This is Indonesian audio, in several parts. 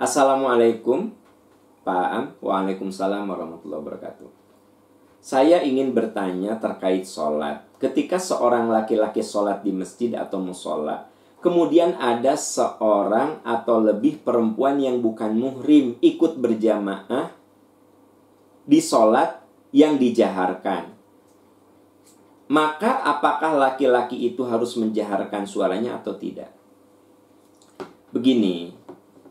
Assalamualaikum, Pak Am. Waalaikumsalam warahmatullahi wabarakatuh. Saya ingin bertanya terkait sholat. Ketika seorang laki-laki sholat di masjid atau musola, kemudian ada seorang atau lebih perempuan yang bukan muhrim ikut berjamaah di sholat yang dijaharkan. Maka apakah laki-laki itu harus menjaharkan suaranya atau tidak? Begini,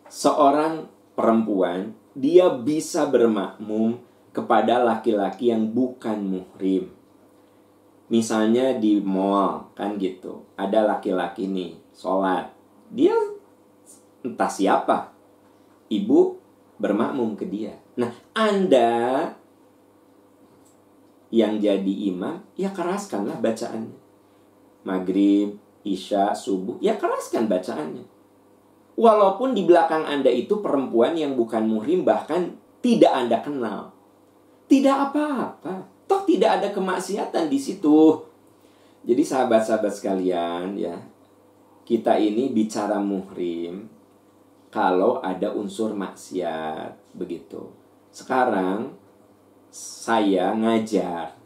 seorang perempuan, dia bisa bermakmum kepada laki-laki yang bukan muhrim. Misalnya di mall, kan gitu. Ada laki-laki nih, sholat. Dia entah siapa. Ibu bermakmum ke dia. Nah, Anda yang jadi imam, ya keraskanlah bacaannya. Maghrib, isya, subuh, ya keraskan bacaannya. Walaupun di belakang Anda itu perempuan yang bukan muhrim, bahkan tidak Anda kenal. Tidak apa-apa. Toh tidak ada kemaksiatan di situ. Jadi sahabat-sahabat sekalian, ya, kita ini bicara muhrim kalau ada unsur maksiat, begitu. Sekarang saya ngajar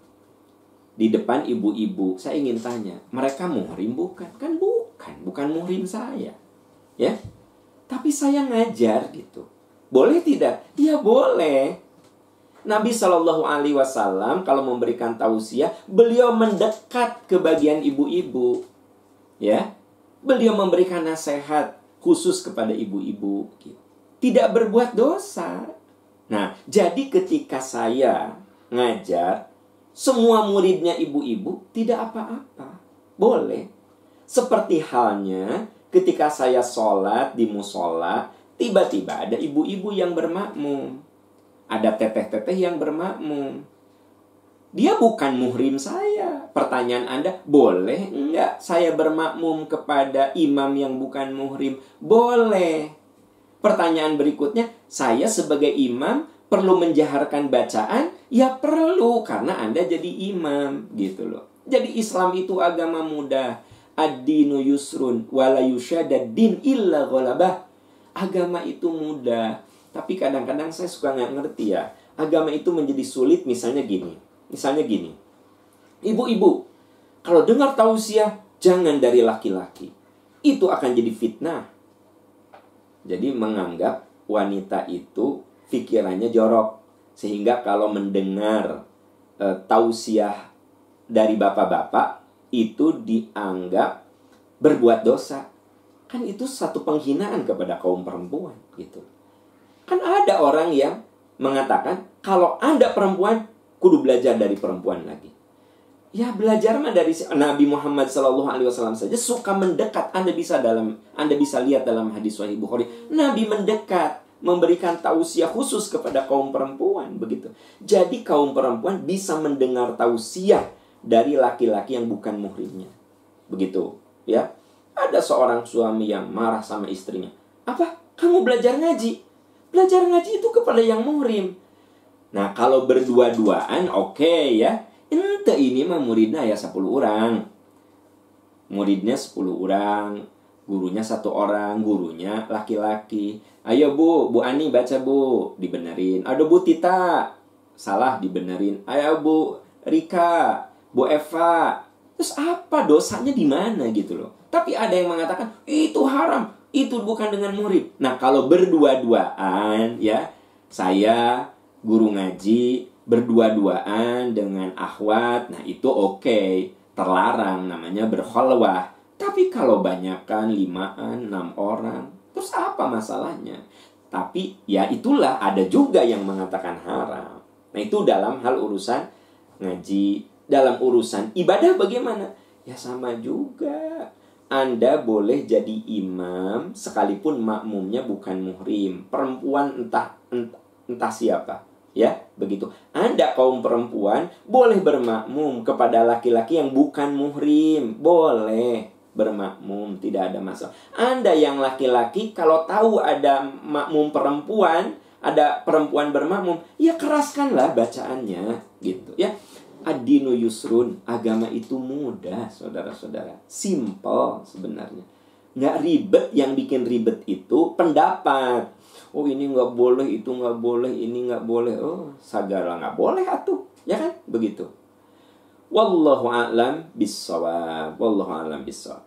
di depan ibu-ibu, saya ingin tanya, mereka muhrim bukan? Kan bukan muhrim saya, ya. Tapi saya ngajar gitu. Boleh tidak? Ya boleh. Nabi SAW kalau memberikan tausiah, beliau mendekat ke bagian ibu-ibu, ya. Beliau memberikan nasihat khusus kepada ibu-ibu, gitu. Tidak berbuat dosa. Nah, jadi ketika saya ngajar, semua muridnya ibu-ibu, tidak apa-apa. Boleh. Seperti halnya ketika saya sholat di musola, tiba-tiba ada ibu-ibu yang bermakmum. Ada teteh-teteh yang bermakmum. Dia bukan muhrim saya. Pertanyaan Anda, boleh enggak saya bermakmum kepada imam yang bukan muhrim? Boleh. Pertanyaan berikutnya, saya sebagai imam perlu menjaharkan bacaan? Ya perlu, karena Anda jadi imam, gitu loh. Jadi Islam itu agama mudah. Ad-dinu yusrun wala yusyadad din illa ghalabah. Agama itu mudah. Tapi kadang-kadang saya suka nggak ngerti ya. Agama itu menjadi sulit misalnya gini. Ibu-ibu, kalau dengar tausiah, jangan dari laki-laki. Itu akan jadi fitnah. Jadi menganggap wanita itu pikirannya jorok. Sehingga kalau mendengar tausiah dari bapak-bapak, itu dianggap berbuat dosa. Kan itu satu penghinaan kepada kaum perempuan, gitu. Kan ada orang yang mengatakan, kalau Anda perempuan, kudu belajar dari perempuan lagi. Ya belajar mah dari Nabi Muhammad SAW saja suka mendekat. Anda bisa lihat dalam hadis Sahih Bukhari, Nabi mendekat, memberikan tausiah khusus kepada kaum perempuan, begitu. Jadi kaum perempuan bisa mendengar tausiah dari laki-laki yang bukan muhrimnya, begitu, ya. Ada seorang suami yang marah sama istrinya. Apa? Kamu belajar ngaji? Belajar ngaji itu kepada yang muhrim. Nah, kalau berdua-duaan, oke, ya. Ente ini mah muridnya ya 10 orang. Muridnya 10 orang. Gurunya 1 orang. Gurunya laki-laki. Ayo Bu Ani baca Bu. Dibenerin. Aduh Bu Tita. Salah, dibenerin. Ayo Bu Rika. Bu Eva. Terus apa dosanya di mana gitu loh. Tapi ada yang mengatakan, itu haram. Itu bukan dengan murid. Nah, kalau berdua-duaan, ya, saya guru ngaji berdua-duaan dengan akhwat, nah itu oke, terlarang, namanya berkholwah. Tapi kalau banyakan 5, 6 orang, terus apa masalahnya? Tapi ya itulah, ada juga yang mengatakan haram. Nah, itu dalam hal urusan ngaji. Dalam urusan ibadah bagaimana? Ya sama juga. Anda boleh jadi imam sekalipun makmumnya bukan muhrim. Perempuan entah siapa, ya, begitu. Anda kaum perempuan boleh bermakmum kepada laki-laki yang bukan muhrim. Boleh bermakmum, tidak ada masalah. Anda yang laki-laki kalau tahu ada makmum perempuan, ada perempuan bermakmum, ya keraskanlah bacaannya, gitu, ya. Ad-dinu yusrun, agama itu mudah, saudara-saudara. Simple sebenarnya. Nggak ribet, yang bikin ribet itu pendapat. Oh ini nggak boleh, itu nggak boleh, ini nggak boleh. Oh segala nggak boleh atuh, ya kan? Begitu. Wallahu a'lam bissawab. Wallahu a'lam bissawab.